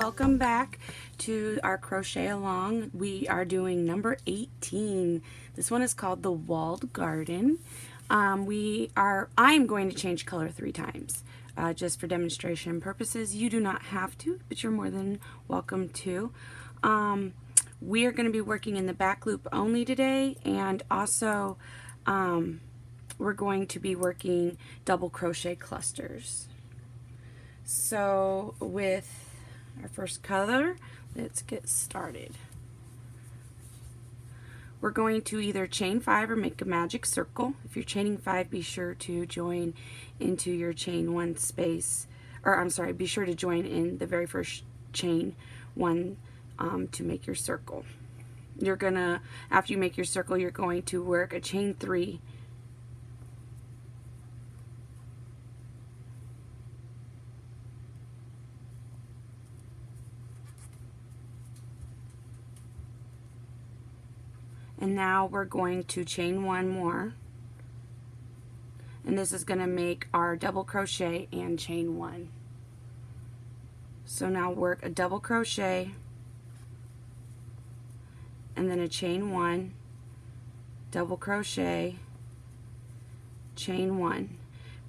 welcome back to our crochet along. We are doing number 18. This one is called the Walled Garden. I'm going to change color 3 times just for demonstration purposes. You do not have to, but you're more than welcome to. We are going to be working in the back loop only today, and also we're going to be working double crochet clusters. So with our first color, let's get started. We're going to either chain 5 or make a magic circle. If you're chaining 5, be sure to join into your chain 1 space, or I'm sorry, be sure to join in the very first chain 1 to make your circle. You're gonna, after you make your circle, you're going to work a chain 3, and now we're going to chain 1 more, and this is going to make our double crochet and chain 1. So now work a double crochet and then a chain 1, double crochet, chain 1.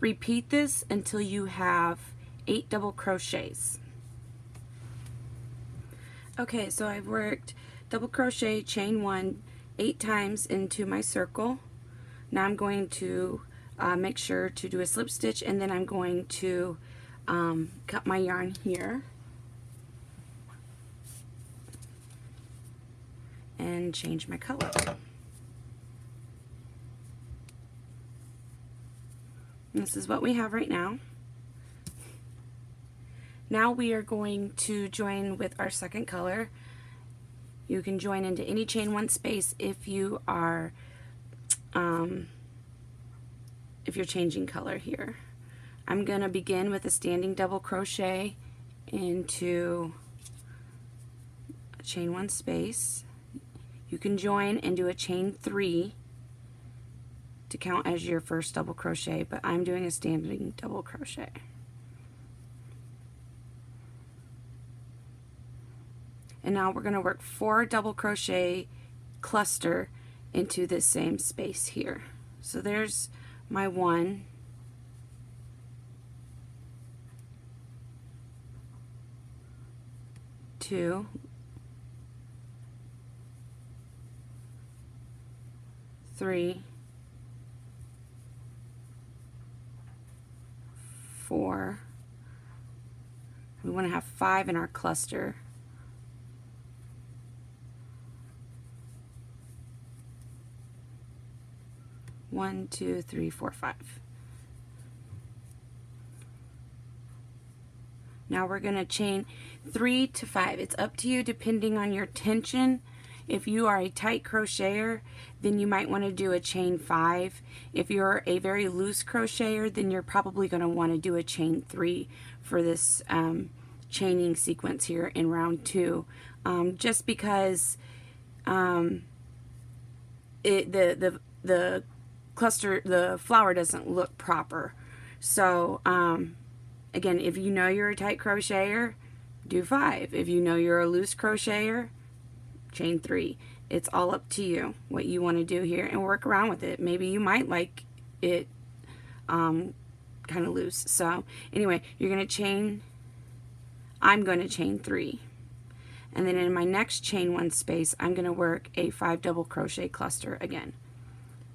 Repeat this until you have 8 double crochets. Okay, so I've worked double crochet, chain 1 8 times into my circle. Now I'm going to make sure to do a slip stitch, and then I'm going to cut my yarn here and change my color. And this is what we have right now. Now we are going to join with our second color. You can join into any chain 1 space if you are if you're changing color here. I'm going to begin with a standing double crochet into a chain 1 space. You can join and do a chain 3 to count as your first double crochet, but I'm doing a standing double crochet. And now we're going to work 4 double crochet cluster into this same space here. So there's my 1, 2, 3, 4. We want to have 5 in our cluster. 1, 2, 3, 4, 5. Now we're going to chain 3 to 5. It's up to you depending on your tension. If you are a tight crocheter, then you might want to do a chain 5. If you're a very loose crocheter, then you're probably going to want to do a chain 3 for this chaining sequence here in round 2. Just because the cluster, the flower doesn't look proper. So again, if you know you're a tight crocheter, do 5. If you know you're a loose crocheter, chain 3. It's all up to you what you want to do here, and work around with it. Maybe you might like it kind of loose. So anyway, you're going to chain, I'm going to chain 3, and then in my next chain 1 space I'm going to work a 5 double crochet cluster again.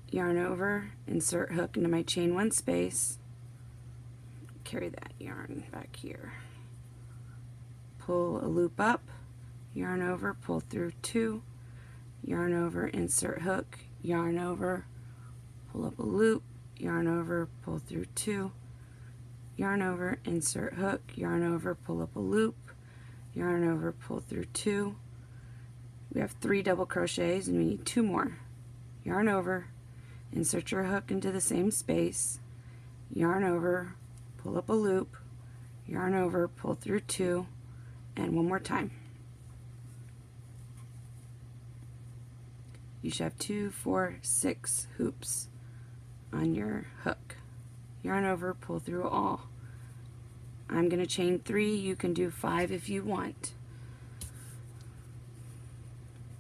Yarn over, insert hook into my chain 1 space, carry that yarn back here, pull a loop up, yarn over, pull through 2, yarn over, insert hook, yarn over, pull up a loop, yarn over, pull through 2, yarn over, insert hook, yarn over, pull up a loop, yarn over, pull through 2. We have 3 double crochets and we need 2 more. Yarn over, insert your hook into the same space, yarn over, pull up a loop, yarn over, pull through 2, and 1 more time. You should have 2, 4, 6 hoops on your hook. Yarn over, pull through all, I'm going to chain 3. You can do 5 if you want.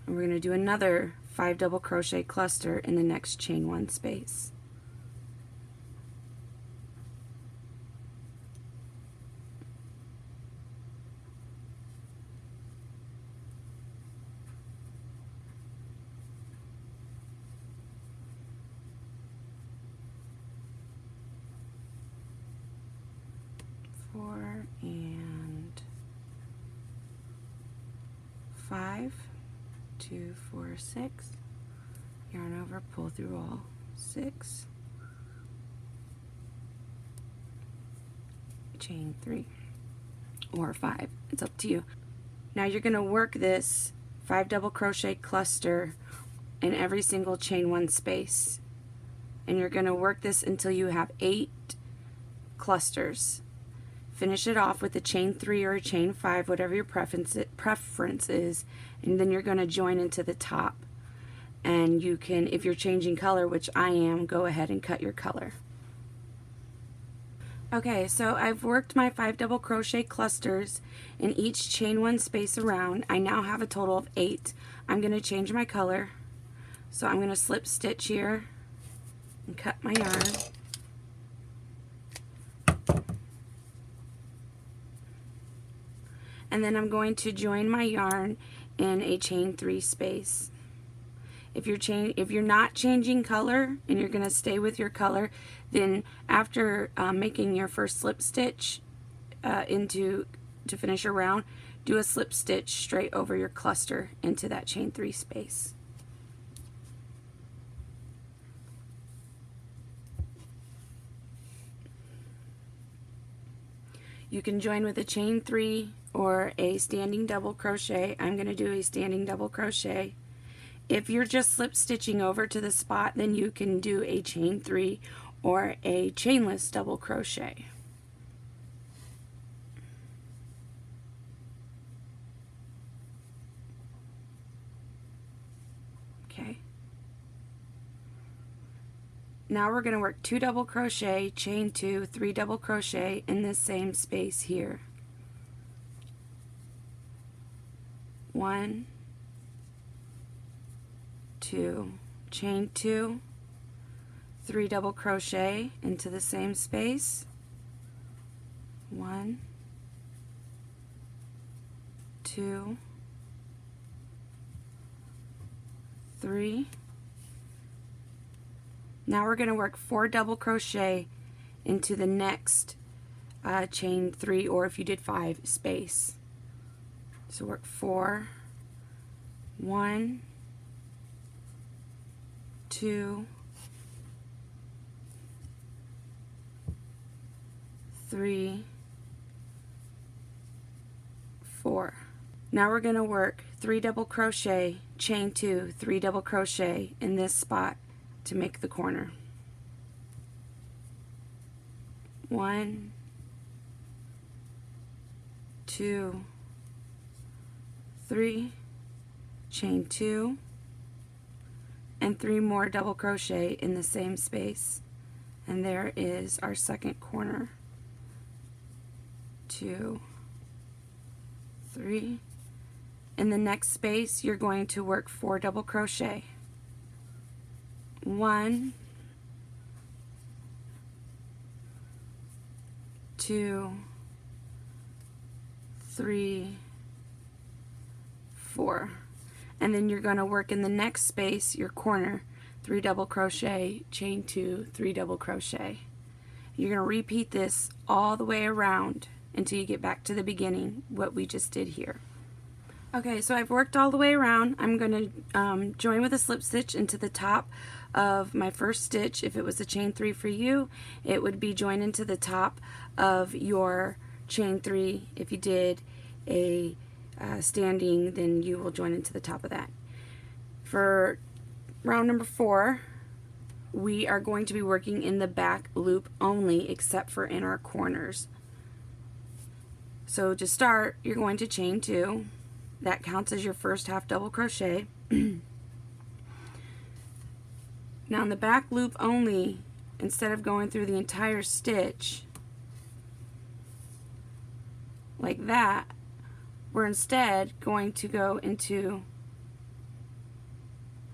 And we're going to do another 5 double crochet cluster in the next chain 1 space. And 5, 2, 4, 6, yarn over, pull through all, 6, chain 3 or 5, it's up to you. Now you're going to work this 5 double crochet cluster in every single chain 1 space, and you're going to work this until you have 8 clusters. Finish it off with a chain 3 or a chain 5, whatever your preference is, and then you're going to join into the top. And you can, if you're changing color, which I am, go ahead and cut your color. Okay, so I've worked my 5 double crochet clusters in each chain 1 space around. I now have a total of 8. I'm going to change my color. So I'm going to slip stitch here and cut my yarn. And then I'm going to join my yarn in a chain 3 space. If you're not changing color and you're going to stay with your color, then after making your first slip stitch to finish your round, do a slip stitch straight over your cluster into that chain 3 space. You can join with a chain 3 or a standing double crochet. I'm going to do a standing double crochet. If you're just slip stitching over to the spot, then you can do a chain 3 or a chainless double crochet. Okay. Now we're going to work 2 double crochet, chain 2, 3 double crochet in this same space here. 1, 2, chain 2, 3 double crochet into the same space. 1, 2, 3. Now we're going to work 4 double crochet into the next chain 3, or if you did 5, space. So work 4, 1, 2, 3, 4. Now we're going to work 3 double crochet, chain 2, 3 double crochet in this spot to make the corner. 1, 2, 3, chain 2, and 3 more double crochet in the same space, and there is our second corner. 2, 3. In the next space you're going to work 4 double crochet. 1, 2, 3, 4. And then you're going to work in the next space, your corner, 3 double crochet, chain 2, 3 double crochet. You're going to repeat this all the way around until you get back to the beginning, what we just did here. Okay, so I've worked all the way around. I'm going to join with a slip stitch into the top of my first stitch. If it was a chain 3 for you, it would be joined into the top of your chain 3. If you did a standing, then you will join into the top of that. For round number 4, we are going to be working in the back loop only, except for in our corners. So to start, you're going to chain 2. That counts as your first half double crochet. Now in the back loop only, instead of going through the entire stitch, like that, we're instead going to go into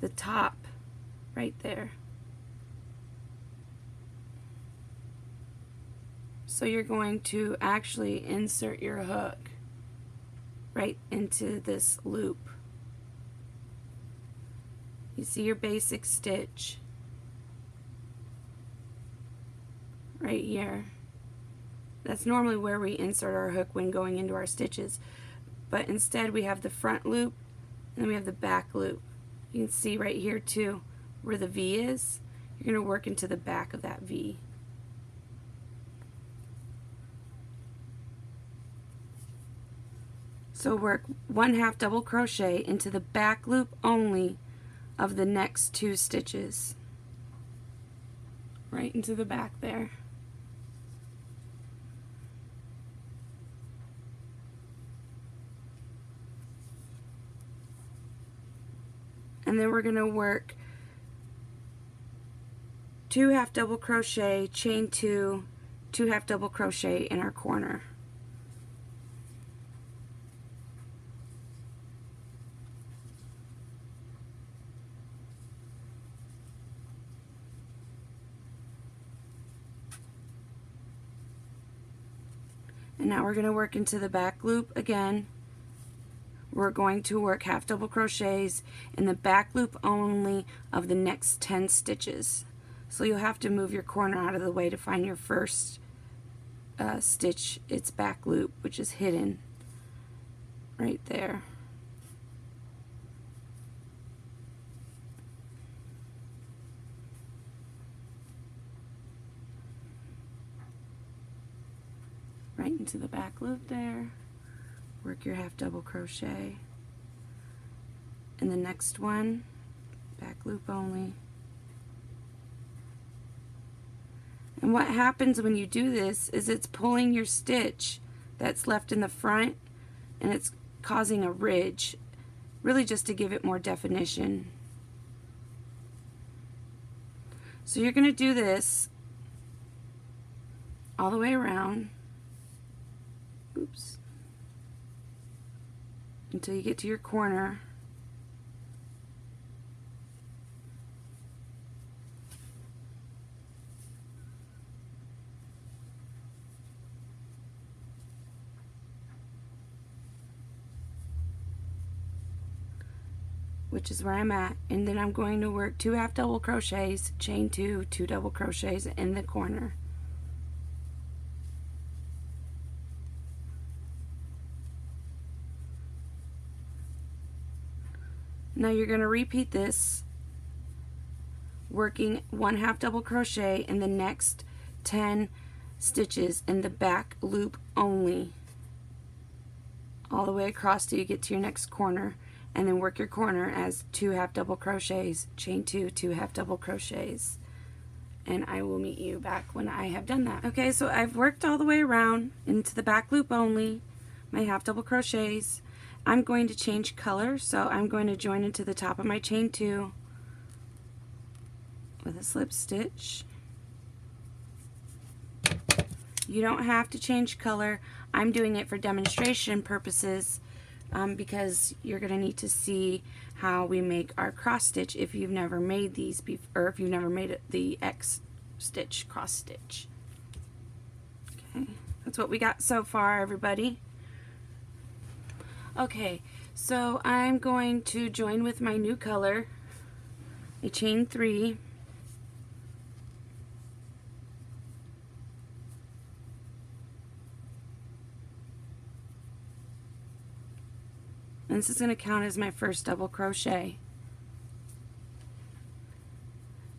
the top right there. So you're going to actually insert your hook right into this loop. You see your basic stitch right here. That's normally where we insert our hook when going into our stitches, but instead we have the front loop and then we have the back loop. You can see right here too where the V is. You're going to work into the back of that V. So work 1/2 double crochet into the back loop only of the next 2 stitches, right into the back there. And then we're going to work 2 half double crochet, chain 2, 2 half double crochet in our corner. And now we're going to work into the back loop again. We're going to work half double crochets in the back loop only of the next 10 stitches. So you'll have to move your corner out of the way to find your first stitch, its back loop, which is hidden right there. Right into the back loop there. Work your half double crochet in the next one, back loop only. And what happens when you do this is it's pulling your stitch that's left in the front and it's causing a ridge, really just to give it more definition. So you're going to do this all the way around. Oops. Until you get to your corner. Which is where I'm at, and then I'm going to work 2 half double crochets, chain 2, 2 double crochets in the corner. Now you're going to repeat this, working 1 half double crochet in the next 10 stitches in the back loop only, all the way across till you get to your next corner, and then work your corner as 2 half double crochets, chain 2, 2 half double crochets, and I will meet you back when I have done that. Okay, so I've worked all the way around into the back loop only, my half double crochets. I'm going to change color, so I'm going to join into the top of my chain 2 with a slip stitch. You don't have to change color. I'm doing it for demonstration purposes because you're going to need to see how we make our cross stitch if you've never made these or if you've never made the X stitch cross stitch. Okay, that's what we got so far, everybody. Okay, so I'm going to join with my new color, a chain 3, and this is going to count as my first double crochet.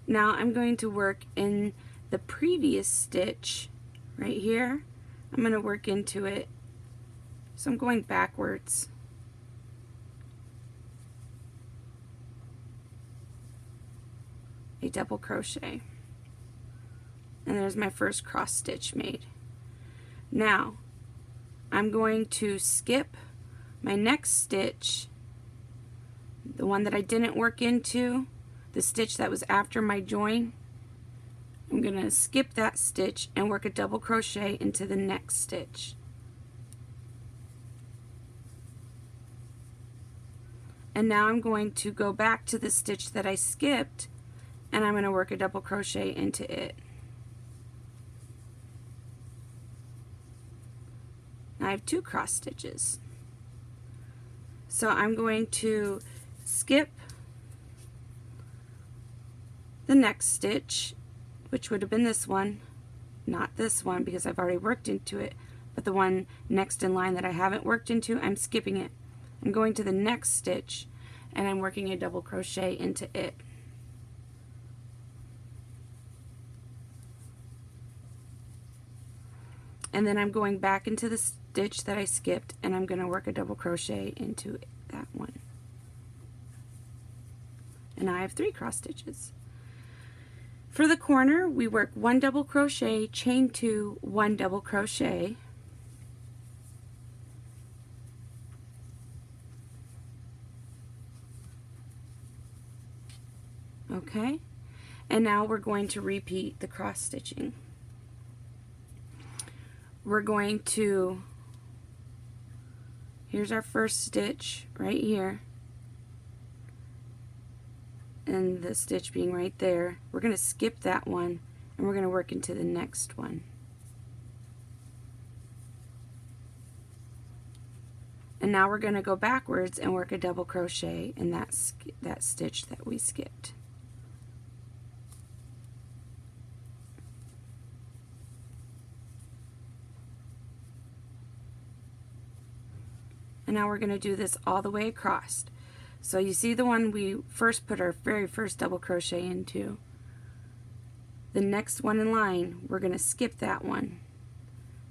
Now I'm going to work in the previous stitch right here. I'm going to work into it. So I'm going backwards. A double crochet. And there's my first cross stitch made. Now, I'm going to skip my next stitch, the one that I didn't work into, the stitch that was after my join. I'm going to skip that stitch and work a double crochet into the next stitch. And now I'm going to go back to the stitch that I skipped, and I'm going to work a double crochet into it. Now I have 2 cross stitches. So I'm going to skip the next stitch, which would have been this one, not this one because I've already worked into it, but the one next in line that I haven't worked into, I'm skipping it. I'm going to the next stitch and I'm working a double crochet into it. And then I'm going back into the stitch that I skipped and I'm going to work a double crochet into that one. And now I have 3 cross stitches. For the corner, we work 1 double crochet, chain 2, 1 double crochet. Okay, and now we're going to repeat the cross stitching. We're going to, here's our first stitch right here, and the stitch being right there. We're going to skip that one and we're going to work into the next one. And now we're going to go backwards and work a double crochet in that stitch that we skipped. And now we're going to do this all the way across. So you see the one we first put our very first double crochet into. The next one in line, we're going to skip that one.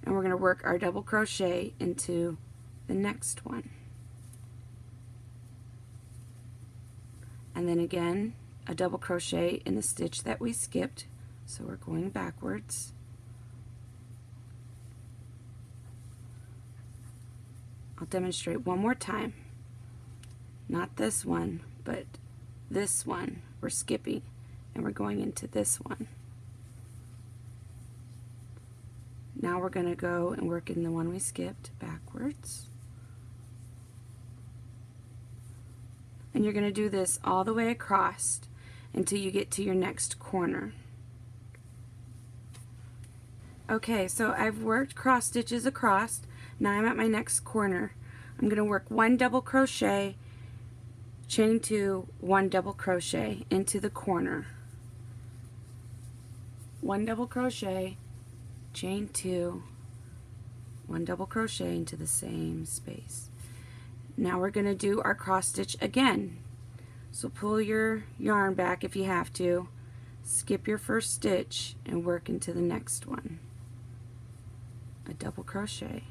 And we're going to work our double crochet into the next one. And then again, a double crochet in the stitch that we skipped. So we're going backwards. I'll demonstrate one more time. Not this one, but this one. We're skipping and we're going into this one. Now we're going to go and work in the one we skipped backwards. And you're going to do this all the way across until you get to your next corner. Okay, so I've worked cross stitches across. Now I'm at my next corner. I'm going to work 1 double crochet, chain 2, 1 double crochet into the corner. 1 double crochet, chain 2, 1 double crochet into the same space. Now we're going to do our cross stitch again. So pull your yarn back if you have to, skip your first stitch and work into the next one. A double crochet.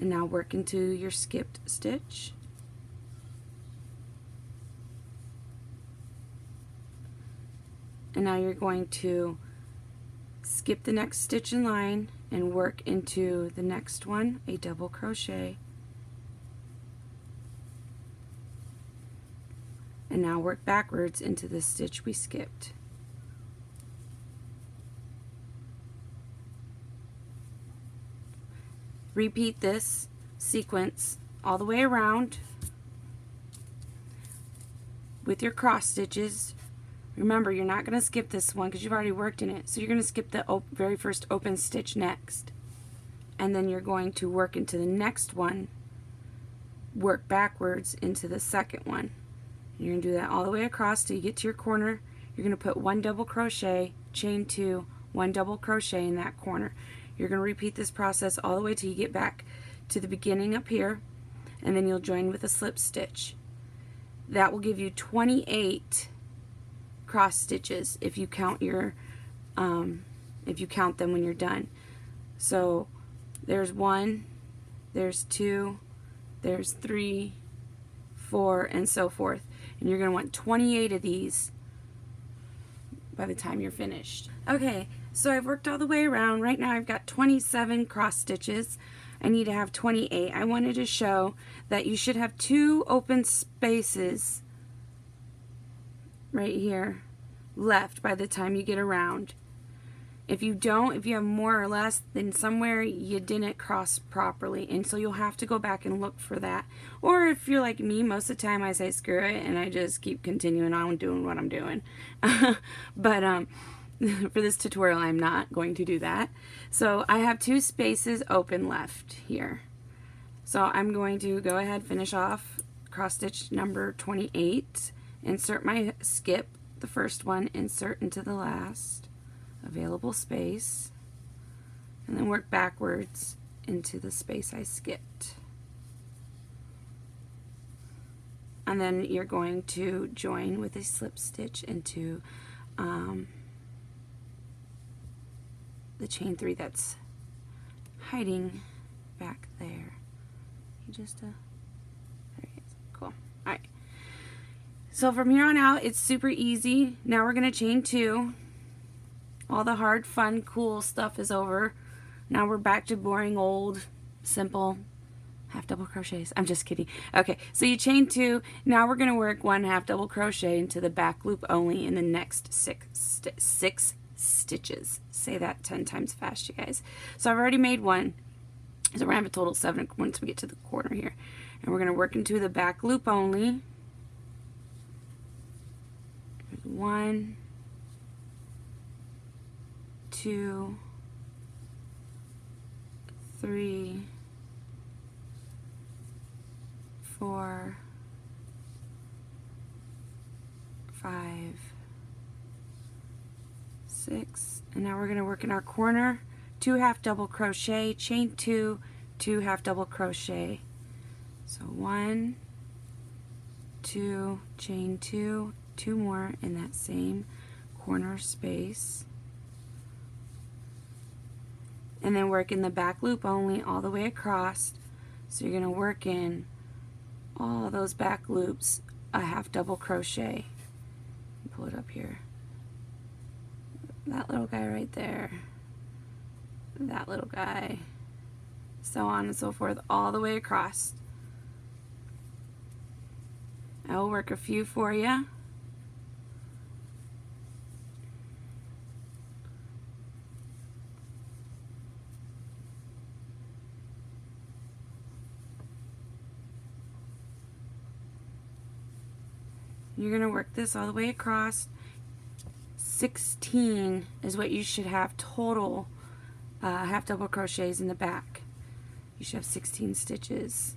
And now work into your skipped stitch. And now you're going to skip the next stitch in line and work into the next one, a double crochet. And now work backwards into the stitch we skipped. Repeat this sequence all the way around with your cross stitches. Remember, you're not going to skip this one because you've already worked in it. So you're going to skip the very first open stitch next. And then you're going to work into the next one, work backwards into the second one. You're going to do that all the way across till you get to your corner. You're going to put 1 double crochet, chain 2, 1 double crochet in that corner. You're going to repeat this process all the way till you get back to the beginning up here, and then you'll join with a slip stitch. That will give you 28 cross stitches if you count your if you count them when you're done. So there's 1, there's 2, there's 3, 4, and so forth. And you're going to want 28 of these by the time you're finished. Okay, so I've worked all the way around. Right now I've got 27 cross stitches. I need to have 28. I wanted to show that you should have 2 open spaces right here left by the time you get around. If you don't, if you have more or less, then somewhere you didn't cross properly, and so you'll have to go back and look for that. Or if you're like me, most of the time I say screw it and I just keep continuing on doing what I'm doing. But for this tutorial I'm not going to do that. So I have 2 spaces open left here. So I'm going to go ahead, finish off cross stitch number 28, insert my skip, the first one, insert into the last available space, and then work backwards into the space I skipped. And then you're going to join with a slip stitch into the chain 3 that's hiding back there. You just there it is. Cool. Alright. So from here on out it's super easy. Now we're going to chain 2. All the hard, fun, cool stuff is over. Now we're back to boring, old, simple half double crochets. I'm just kidding. Okay, so you chain 2. Now we're going to work 1 half double crochet into the back loop only in the next 6 stitches. Say that 10 times fast, you guys. So I've already made 1. So we're going to have a total of 7 once we get to the corner here. And we're going to work into the back loop only. 1, 2, 3, 4, 5, 6, and now we're going to work in our corner, 2 half double crochet, chain 2, 2 half double crochet. So 1, 2, chain 2, 2 more in that same corner space. And then work in the back loop only all the way across. So you're going to work in all those back loops a half double crochet. Pull it up here. That little guy right there. That little guy. So on and so forth all the way across. I will work a few for you. You're going to work this all the way across. 16 is what you should have total half double crochets in the back. You should have 16 stitches.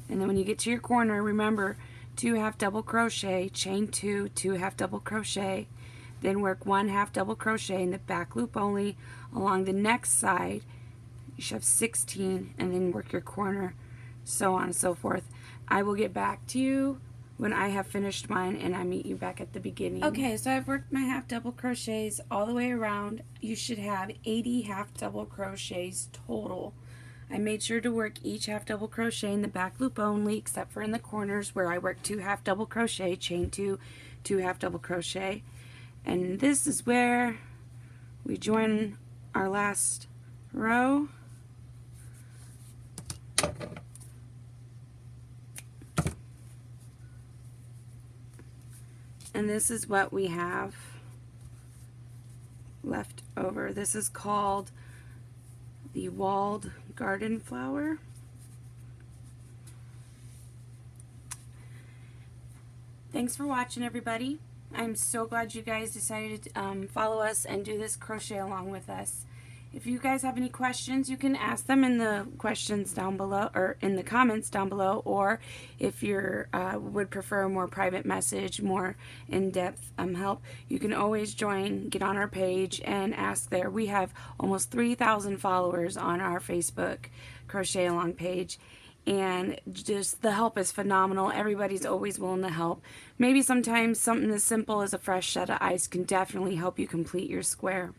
And then when you get to your corner, remember 2 half double crochet, chain 2, 2 half double crochet, then work 1 half double crochet in the back loop only along the next side. You should have 16, and then work your corner, so on and so forth. I will get back to you when I have finished mine and I meet you back at the beginning. Okay, so I've worked my half double crochets all the way around. You should have 80 half double crochets total. I made sure to work each half double crochet in the back loop only, except for in the corners where I worked 2 half double crochet, chain 2, 2 half double crochet. And this is where we join our last row. And this is what we have left over. This is called the walled garden flower. Thanks for watching, everybody. I'm so glad you guys decided to follow us and do this crochet along with us. If you guys have any questions, you can ask them in the questions down below, or in the comments down below, or if you would prefer a more private message, more in-depth help, you can always get on our page and ask there. We have almost 3,000 followers on our Facebook Crochet Along page, and just the help is phenomenal. Everybody's always willing to help. Maybe sometimes something as simple as a fresh set of ice can definitely help you complete your square.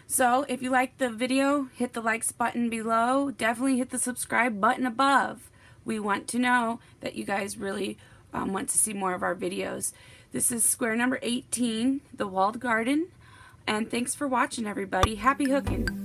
So if you liked the video, hit the likes button below. Definitely hit the subscribe button above. We want to know that you guys really want to see more of our videos. This is square number 18, the walled garden. And thanks for watching, everybody. Happy hooking!